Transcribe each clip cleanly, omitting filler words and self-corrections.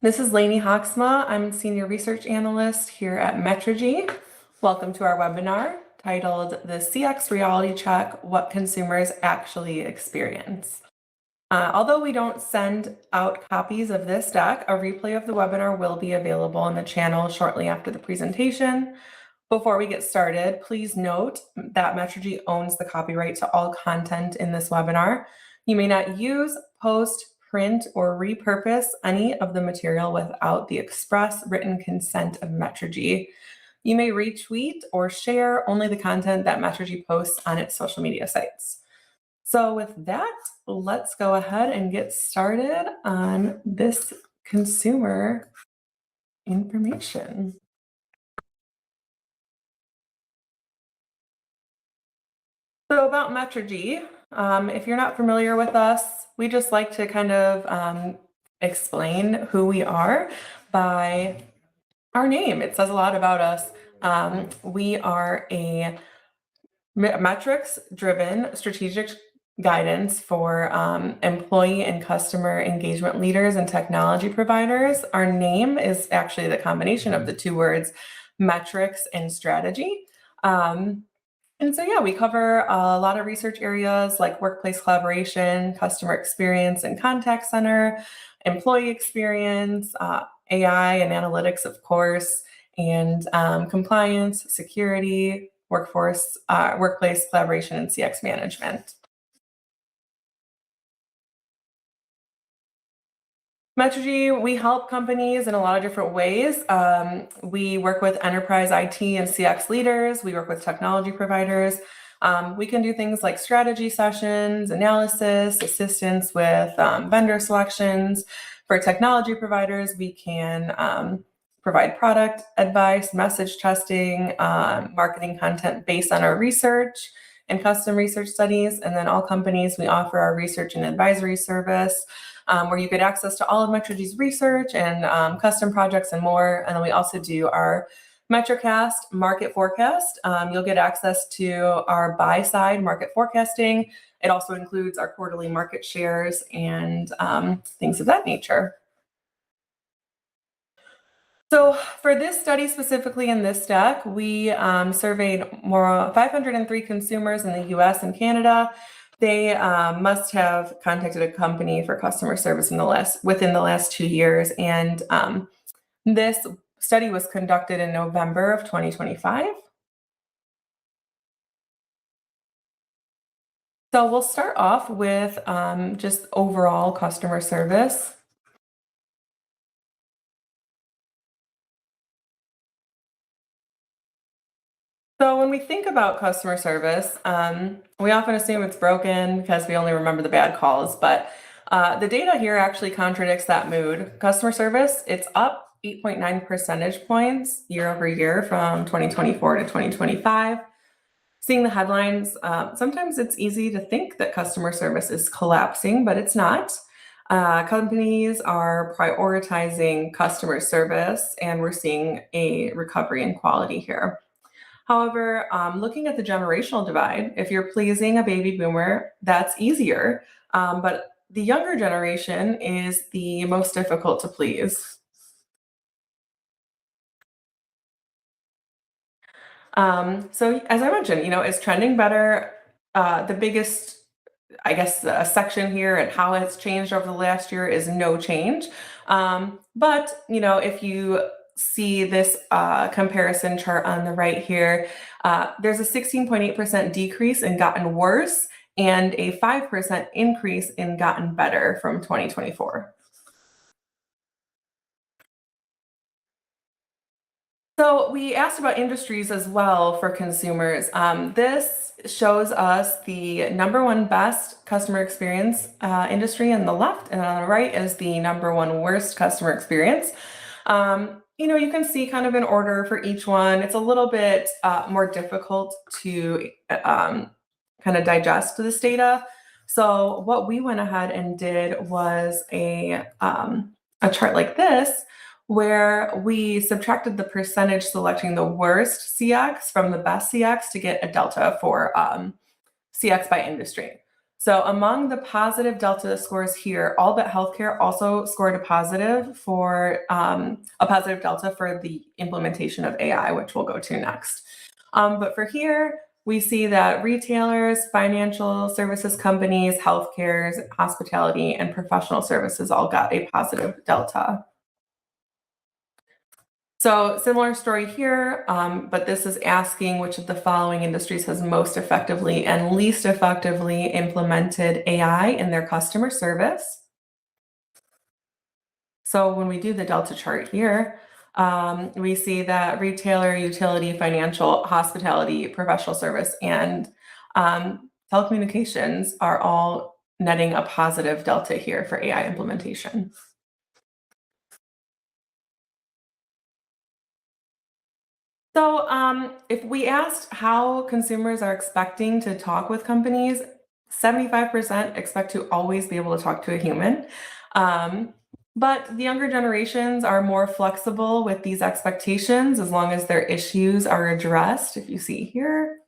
This is Lainey Hawksma. I'm Senior Research Analyst here at Metrigy. Welcome to our webinar titled The CX Reality Check, What Consumers Actually Experience. Although we don't send out copies of this deck, a replay of the webinar will be available on the channel shortly after the presentation. Before we get started, please note that Metrigy owns the copyright to all content in this webinar. You may not use, post, print, or repurpose any of the material without the express written consent of Metrigy. You may retweet or share only the content that Metrigy posts on its social media sites. So with that, let's go ahead and get started on this consumer information. So about Metrigy, if you're not familiar with us, we just like to kind of explain who we are by our name. It says a lot about us. We are a metrics-driven strategic guidance for employee and customer engagement leaders and technology providers. Our name is actually the combination of the two words, metrics and strategy. And so, yeah, we cover a lot of research areas like workplace collaboration, customer experience and contact center, employee experience, AI and analytics, of course, and compliance, security, workplace collaboration, and CX management. Metrigy, we help companies in a lot of different ways. We work with enterprise IT and CX leaders. We work with technology providers. We can do things like strategy sessions, analysis, assistance with vendor selections. For technology providers, we can provide product advice, message testing, marketing content based on our research and custom research studies. And then all companies, we offer our research and advisory service, where you get access to all of Metrigy's research and custom projects and more. And then we also do our Metricast market forecast. You'll get access to our buy-side market forecasting. It also includes our quarterly market shares and things of that nature. So for this study specifically in this deck, we surveyed 503 consumers in the US and Canada. They must have contacted a company for customer service within the last 2 years. And this study was conducted in November of 2025. So we'll start off with just overall customer service. So when we think about customer service, we often assume it's broken because we only remember the bad calls, but the data here actually contradicts that mood. Customer service, it's up 8.9 percentage points year over year from 2024 to 2025. Seeing the headlines, sometimes it's easy to think that customer service is collapsing, but it's not. Companies are prioritizing customer service, and we're seeing a recovery in quality here. However, looking at the generational divide, if you're pleasing a baby boomer, that's easier. But the younger generation is the most difficult to please. So as I mentioned, it's trending better. The biggest, I guess, section here and how it's changed over the last year is no change. But, if you see this comparison chart on the right here, there's a 16.8% decrease in gotten worse and a 5% increase in gotten better from 2024. So we asked about industries as well for consumers. This shows us the number one best customer experience industry on the left, and on the right is the number one worst customer experience. You can see kind of an order for each one. It's a little bit more difficult to kind of digest this data. So what we went ahead and did was a chart like this, where we subtracted the percentage selecting the worst CX from the best CX to get a delta for CX by industry. So among the positive delta scores here, all but healthcare also scored a positive delta for the implementation of AI, which we'll go to next. But for here, we see that retailers, financial services companies, healthcare, hospitality, and professional services all got a positive delta. So similar story here, but this is asking which of the following industries has most effectively and least effectively implemented AI in their customer service. So when we do the delta chart here, we see that retailer, utility, financial, hospitality, professional service, and telecommunications are all netting a positive delta here for AI implementation. So, if we asked how consumers are expecting to talk with companies, 75% expect to always be able to talk to a human. Um, but the younger generations are more flexible with these expectations as long as their issues are addressed. If you see here,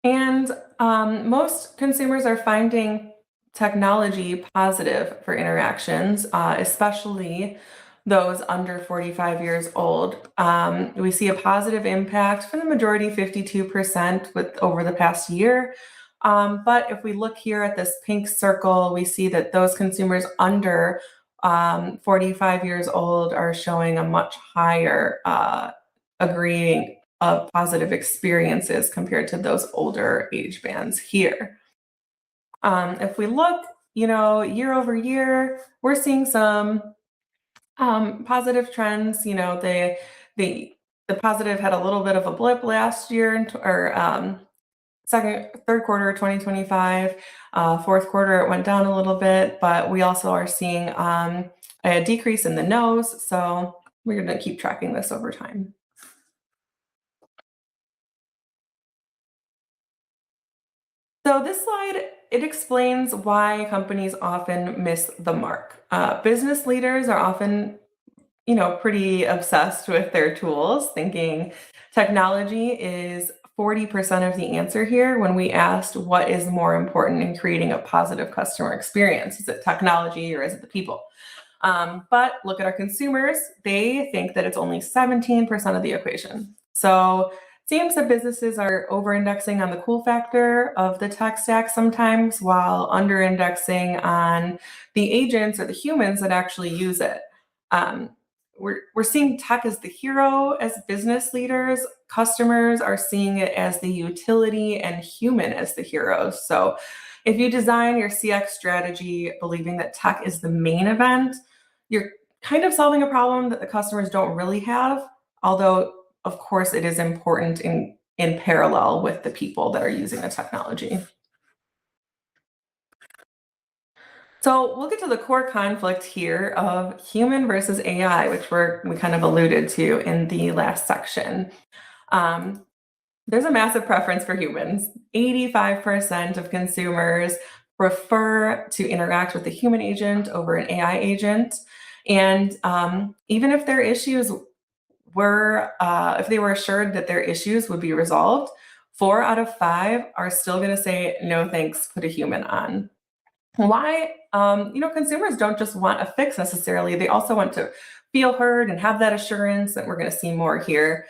and most consumers are finding technology positive for interactions, especially those under 45 years old. We see a positive impact for the majority, 52% with over the past year. But if we look here at this pink circle, we see that those consumers under 45 years old are showing a much higher agreeing of positive experiences compared to those older age bands here. If we look, year over year, we're seeing some positive trends. The positive had a little bit of a blip last year, or third quarter of 2025. Fourth quarter, it went down a little bit, but we also are seeing a decrease in the no's. So we're going to keep tracking this over time. So this slide, it explains why companies often miss the mark. Business leaders are often, pretty obsessed with their tools, thinking technology is 40% of the answer here when we asked what is more important in creating a positive customer experience. Is it technology or is it the people? But look at our consumers. They think that it's only 17% of the equation. So it seems that businesses are over-indexing on the cool factor of the tech stack sometimes, while under-indexing on the agents or the humans that actually use it. Um, we're seeing tech as the hero as business leaders. Customers are seeing it as the utility and human as the heroes. So if you design your CX strategy believing that tech is the main event, you're kind of solving a problem that the customers don't really have, although of course it is important in parallel with the people that are using the technology. So we'll get to the core conflict here of human versus AI, which we kind of alluded to in the last section. Um, there's a massive preference for humans. 85% of consumers prefer to interact with a human agent over an AI agent. And even if their issues if they were assured that their issues would be resolved, 4 out of 5 are still going to say, no thanks, put a human on. Why? Consumers don't just want a fix necessarily. They also want to feel heard and have that assurance that we're going to see more here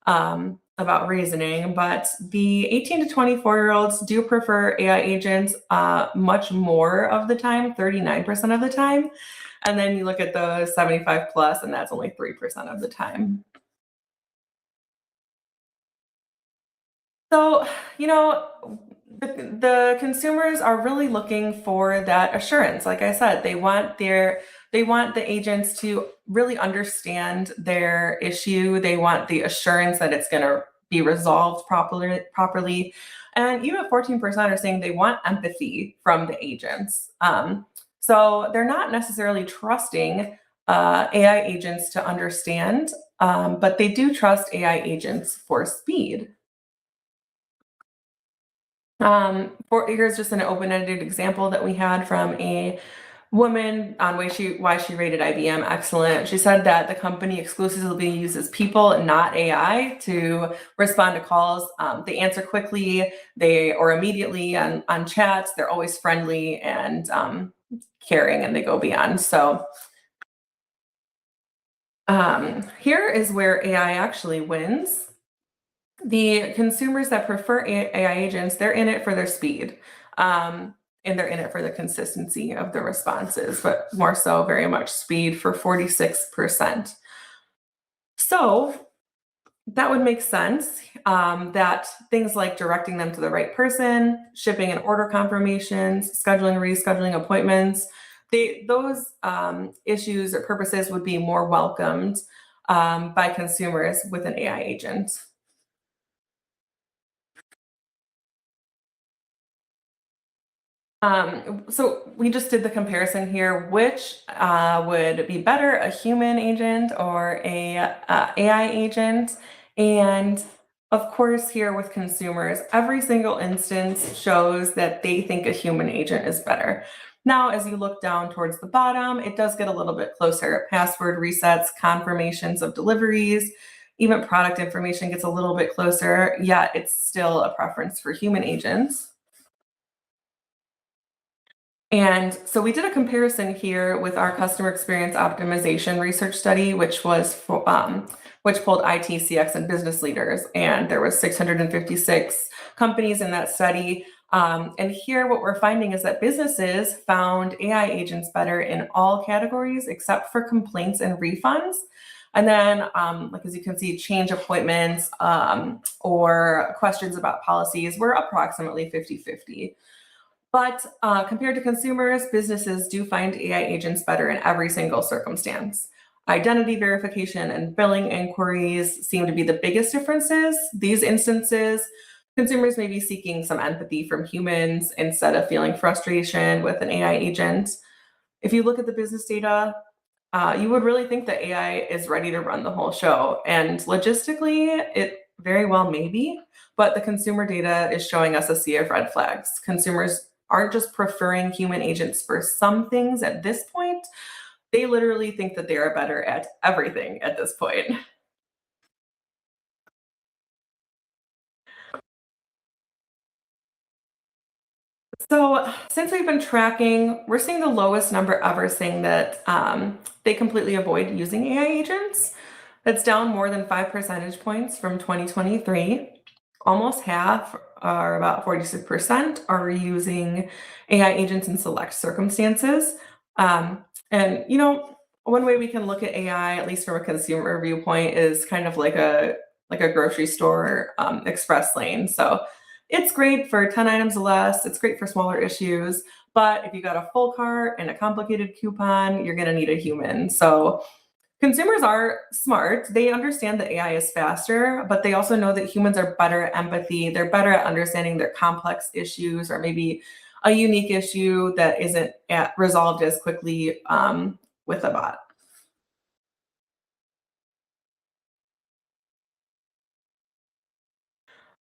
about reasoning. But the 18 to 24-year-olds do prefer AI agents much more of the time, 39% of the time. And then you look at the 75 plus, and that's only 3% of the time. So, the consumers are really looking for that assurance. Like I said, they want the agents to really understand their issue. They want the assurance that it's going to be resolved properly. And even 14% are saying they want empathy from the agents. So they're not necessarily trusting AI agents to understand, but they do trust AI agents for speed. Here's just an open-ended example that we had from a woman on why she rated IBM excellent. She said that the company exclusively uses people, not AI, to respond to calls. They answer quickly, or immediately on chats. They're always friendly and caring, and they go beyond. So here is where AI actually wins. The consumers that prefer AI agents, they're in it for their speed. And they're in it for the consistency of the responses, but more so very much speed for 46%. So that would make sense that things like directing them to the right person, shipping and order confirmations, scheduling, rescheduling appointments, those issues or purposes would be more welcomed by consumers with an AI agent. So we just did the comparison here. Which would be better, a human agent or a AI agent? And of course, here with consumers, every single instance shows that they think a human agent is better. Now, as you look down towards the bottom, it does get a little bit closer. Password resets, confirmations of deliveries, even product information gets a little bit closer, yet it's still a preference for human agents. And so we did a comparison here with our customer experience optimization research study, which pulled IT, CX, and business leaders. And there was 656 companies in that study. And here, what we're finding is that businesses found AI agents better in all categories except for complaints and refunds. And then, like as you can see, change appointments or questions about policies were approximately 50-50. But compared to consumers, businesses do find AI agents better in every single circumstance. Identity verification and billing inquiries seem to be the biggest differences. These instances, consumers may be seeking some empathy from humans instead of feeling frustration with an AI agent. If you look at the business data, you would really think that AI is ready to run the whole show. And logistically, it very well may be, but the consumer data is showing us a sea of red flags. Consumers aren't just preferring human agents for some things at this point, they literally think that they are better at everything at this point. So, since we've been tracking, we're seeing the lowest number ever saying that they completely avoid using AI agents. That's down more than 5 percentage points from 2023. Almost half, or about 46%, are using AI agents in select circumstances. And one way we can look at AI, at least from a consumer viewpoint, is kind of like a grocery store express lane. So it's great for 10 items or less. It's great for smaller issues. But if you got a full cart and a complicated coupon, you're going to need a human. So consumers are smart. They understand that AI is faster, but they also know that humans are better at empathy. They're better at understanding their complex issues or maybe a unique issue that isn't resolved as quickly with a bot.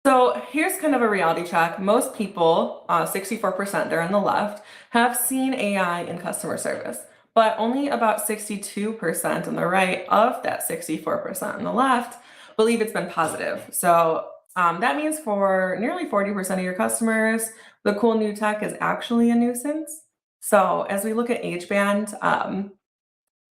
So here's kind of a reality check. Most people, 64%, they're on the left, have seen AI in customer service, but only about 62% on the right of that 64% on the left believe it's been positive. So that means for nearly 40% of your customers, the cool new tech is actually a nuisance. So as we look at age band,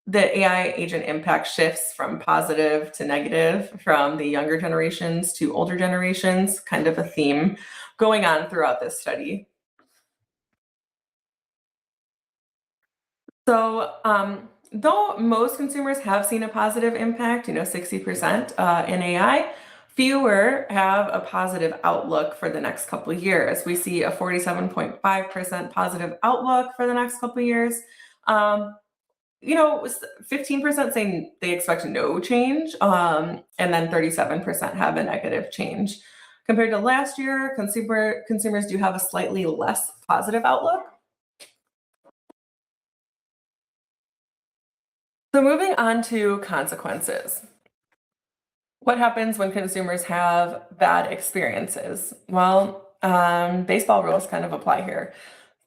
the AI agent impact shifts from positive to negative, from the younger generations to older generations, kind of a theme going on throughout this study. So, though most consumers have seen a positive impact, 60% in AI, fewer have a positive outlook for the next couple of years. We see a 47.5% positive outlook for the next couple of years. Um, 15% saying they expect no change, and then 37% have a negative change. Compared to last year, consumers do have a slightly less positive outlook. So moving on to consequences. What happens when consumers have bad experiences? Well, baseball rules kind of apply here.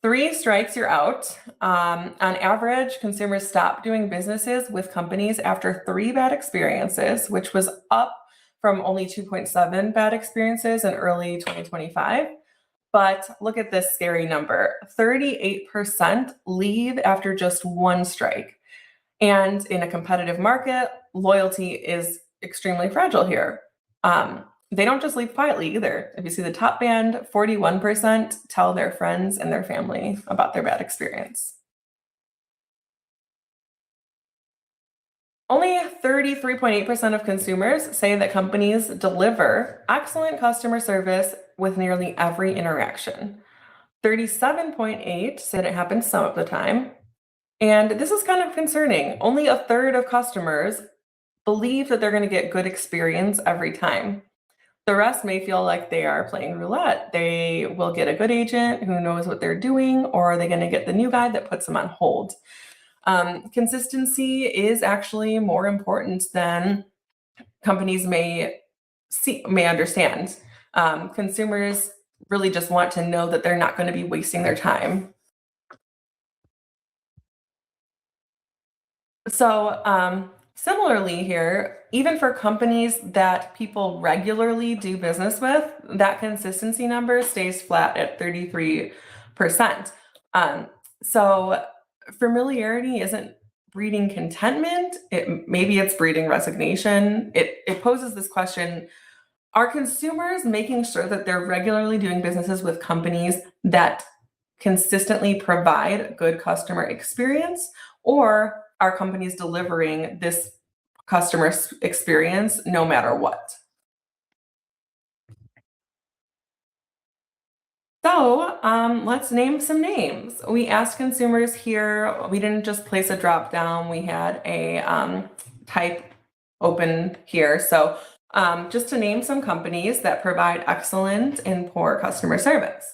3 strikes, you're out. On average, consumers stop doing businesses with companies after 3 bad experiences, which was up from only 2.7 bad experiences in early 2025. But look at this scary number: 38% leave after just 1 strike. And in a competitive market, loyalty is extremely fragile here. They don't just leave quietly either. If you see the top band, 41% tell their friends and their family about their bad experience. Only 33.8% of consumers say that companies deliver excellent customer service with nearly every interaction. 37.8 said it happens some of the time. And this is kind of concerning. Only a third of customers believe that they're going to get good experience every time. The rest may feel like they are playing roulette. They will get a good agent who knows what they're doing, or are they going to get the new guy that puts them on hold? Consistency is actually more important than companies may understand. Consumers really just want to know that they're not going to be wasting their time. Similarly here, even for companies that people regularly do business with, that consistency number stays flat at 33%. Um, so familiarity isn't breeding contentment. Maybe it's breeding resignation. It poses this question: are consumers making sure that they're regularly doing businesses with companies that consistently provide good customer experience, or are companies delivering this customer experience no matter what? Let's name some names. We asked consumers here. We didn't just place a drop down. We had a type open here. Just to name some companies that provide excellent and poor customer service.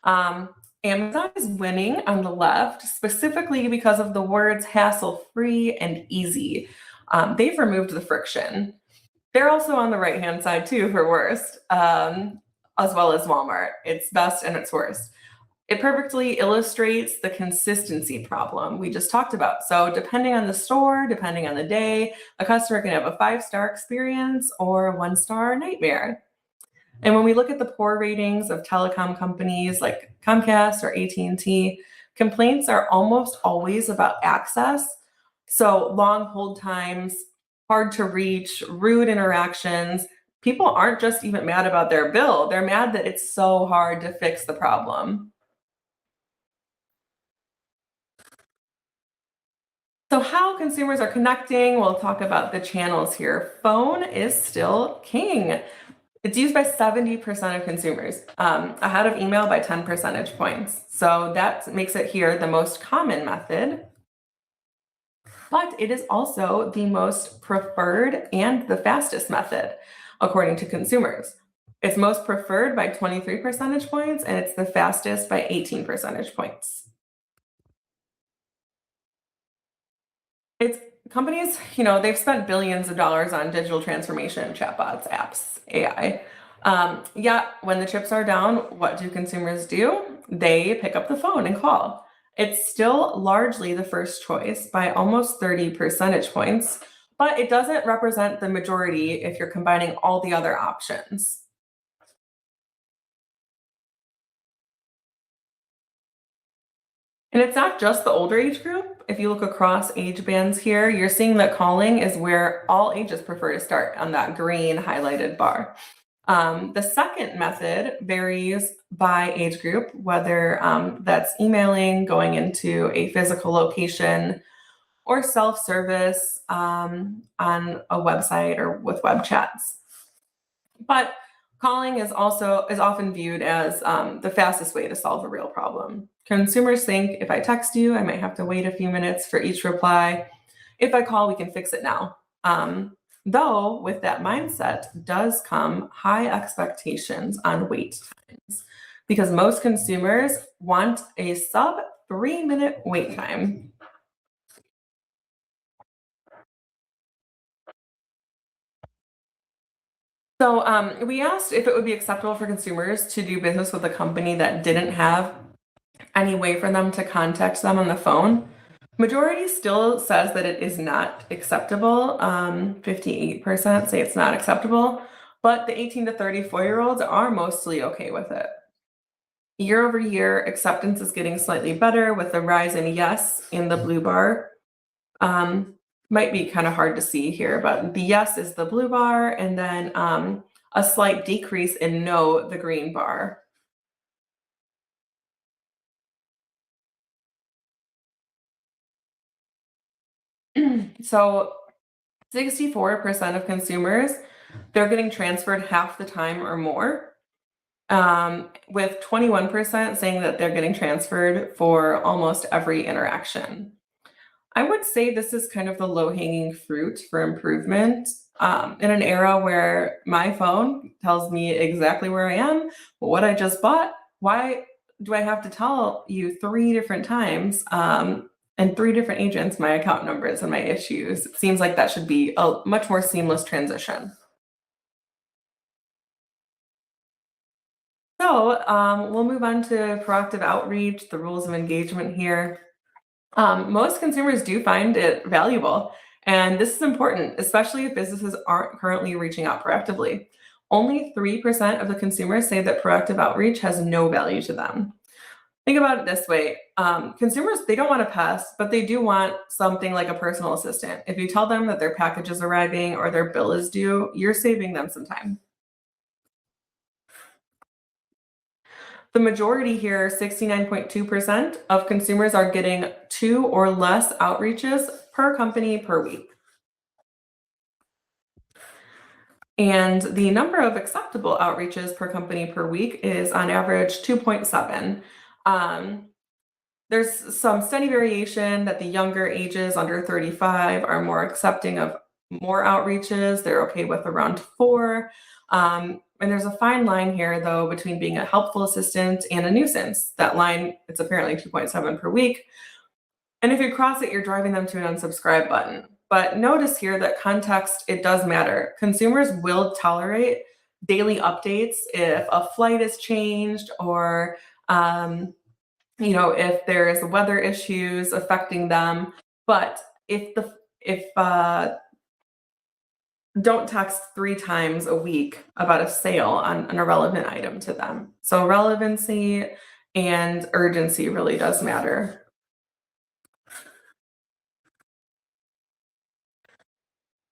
Um, Amazon is winning on the left, specifically because of the words hassle-free and easy. They've removed the friction. They're also on the right-hand side too for worst, as well as Walmart. It's best and it's worst. It perfectly illustrates the consistency problem we just talked about. So depending on the store, depending on the day, a customer can have a 5-star experience or a 1-star nightmare. And when we look at the poor ratings of telecom companies like Comcast or AT&T, complaints are almost always about access. So long hold times, hard to reach, rude interactions. People aren't just even mad about their bill, they're mad that it's so hard to fix the problem. So, how consumers are connecting, we'll talk about the channels here. Phone is still king. It's used by 70% of consumers, ahead of email by 10 percentage points. So that makes it here the most common method, but it is also the most preferred and the fastest method, according to consumers. It's most preferred by 23 percentage points, and it's the fastest by 18 percentage points. It's companies, they've spent billions of dollars on digital transformation, chatbots, apps, AI. Yet when the chips are down, what do consumers do? They pick up the phone and call. It's still largely the first choice by almost 30 percentage points, but it doesn't represent the majority if you're combining all the other options. And it's not just the older age group. If you look across age bands here, you're seeing that calling is where all ages prefer to start on that green highlighted bar. The second method varies by age group, whether that's emailing, going into a physical location, or self-service on a website or with web chats. But calling is often viewed as the fastest way to solve a real problem. Consumers think, if I text you, I might have to wait a few minutes for each reply. If I call, we can fix it now. Though with that mindset does come high expectations on wait times, because most consumers want a sub 3-minute wait time. We asked if it would be acceptable for consumers to do business with a company that didn't have any way for them to contact them on the phone. Majority still says that it is not acceptable. 58% say it's not acceptable, but the 18 to 34-year-olds are mostly okay with it. Year over year, acceptance is getting slightly better with a rise in yes in the blue bar. Um, Might be kind of hard to see here, but the yes is the blue bar, and then a slight decrease in no, the green bar. So 64% of consumers, they're getting transferred half the time or more, with 21% saying that they're getting transferred for almost every interaction. I would say this is kind of the low hanging fruit for improvement. In an era where my phone tells me exactly where I am, what I just bought, why do I have to tell you three different times and three different agents my account numbers and my issues? It seems like that should be a much more seamless transition. So we'll move on to proactive outreach, the rules of engagement here. Most consumers do find it valuable, and this is important, especially if businesses aren't currently reaching out proactively. Only 3% of the consumers say that proactive outreach has no value to them. Think about it this way. Consumers, they don't want to pest, but they do want something like a personal assistant. If you tell them that their package is arriving or their bill is due, you're saving them some time. The majority here, 69.2% of consumers are getting two or less outreaches per company per week. And the number of acceptable outreaches per company per week is on average 2.7. Um, there's some steady variation that the younger ages under 35 are more accepting of more outreaches. They're okay with around four. And there's a fine line here, though, between being a helpful assistant and a nuisance. That line, it's apparently 2.7 per week. And if you cross it, you're driving them to an unsubscribe button. But notice here that context, it does matter. Consumers will tolerate daily updates if a flight is changed or if there's weather issues affecting them. But if don't text three times a week about a sale on an irrelevant item to them. So relevancy and urgency really does matter.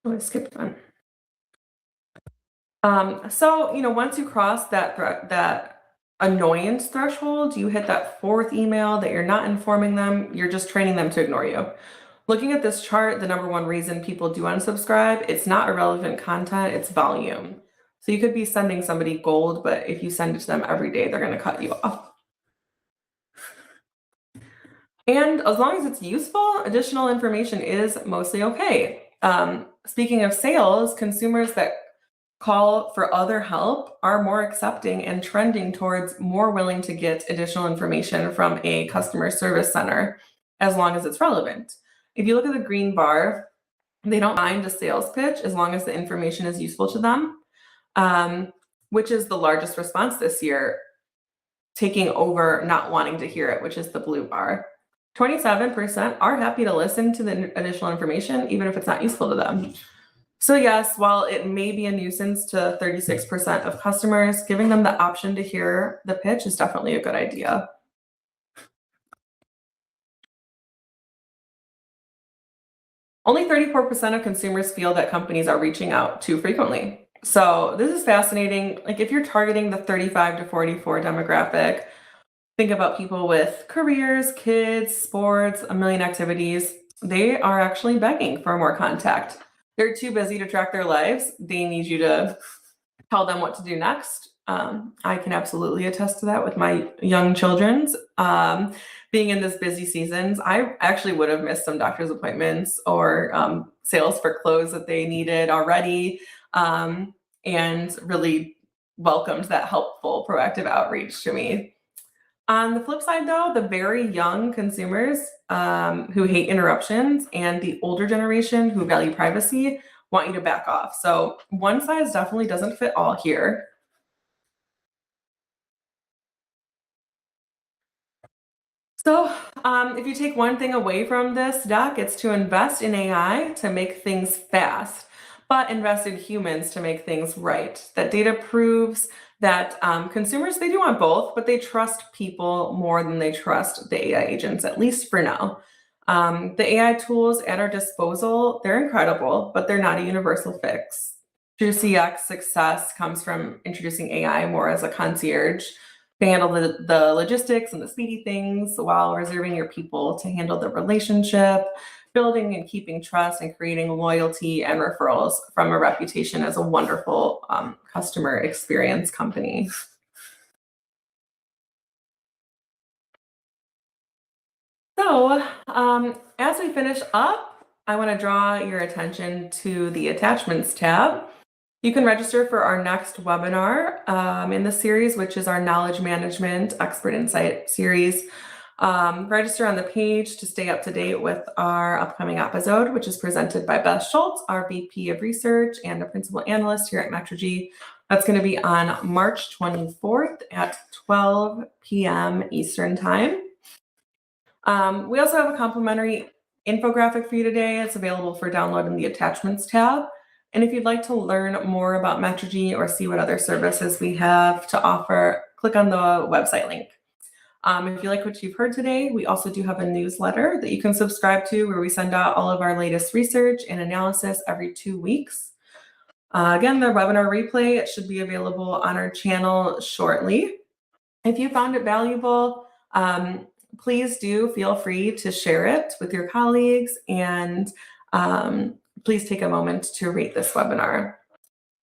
Oh, I skipped one. Once you cross that annoyance threshold, you hit that fourth email that you're not informing them, you're just training them to ignore you. Looking at this chart, the number one reason people do unsubscribe, it's not irrelevant content, it's volume. So you could be sending somebody gold, but if you send it to them every day, they're going to cut you off. And as long as it's useful, additional information is mostly okay. Speaking of sales, consumers that call for other help are more accepting and trending towards more willing to get additional information from a customer service center as long as it's relevant. If you look at the green bar, they don't mind a sales pitch as long as the information is useful to them, which is the largest response this year, taking over not wanting to hear it, which is the blue bar. 27% are happy to listen to the additional information, even if it's not useful to them. So yes, while it may be a nuisance to 36% of customers, giving them the option to hear the pitch is definitely a good idea. Only 34% of consumers feel that companies are reaching out too frequently. So this is fascinating. Like if you're targeting the 35 to 44 demographic, think about people with careers, kids, sports, a million activities. They are actually begging for more contact. They're too busy to track their lives. They need you to tell them what to do next. I can absolutely attest to that with my young children's. Being in this busy seasons, I actually would have missed some doctor's appointments or sales for clothes that they needed already, and really welcomed that helpful proactive outreach to me. On the flip side, though, the very young consumers who hate interruptions and the older generation who value privacy want you to back off. So one size definitely doesn't fit all here. So if you take one thing away from this deck, it's to invest in AI to make things fast, but invest in humans to make things right. That data proves that consumers, they do want both, but they trust people more than they trust the AI agents, at least for now. The AI tools at our disposal, they're incredible, but they're not a universal fix. True CX success comes from introducing AI more as a concierge to handle the logistics and the speedy things while reserving your people to handle the relationship, building and keeping trust, and creating loyalty and referrals from a reputation as a wonderful customer experience company. So, as we finish up, I want to draw your attention to the attachments tab. You can register for our next webinar in the series, which is our Knowledge Management Expert Insight series. Register on the page to stay up to date with our upcoming episode, which is presented by Beth Schultz, our VP of Research and a Principal Analyst here at Metrigy. That's going to be on March 24th at 12 p.m. Eastern Time. We also have a complimentary infographic for you today. It's available for download in the Attachments tab. And if you'd like to learn more about Metrigy or see what other services we have to offer, click on the website link. If you like what you've heard today, we also do have a newsletter that you can subscribe to where we send out all of our latest research and analysis every 2 weeks. Again, the webinar replay, it should be available on our channel shortly. If you found it valuable, please do feel free to share it with your colleagues, and please take a moment to rate this webinar.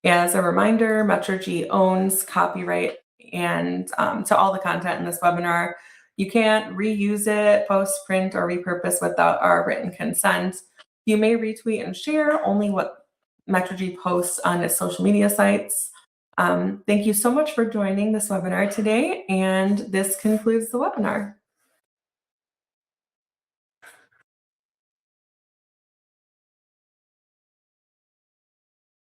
As a reminder, Metrigy owns copyright and to all the content in this webinar. You can't reuse it, post, print, or repurpose without our written consent. You may retweet and share only what Metrigy posts on its social media sites. Thank you so much for joining this webinar today, and this concludes the webinar.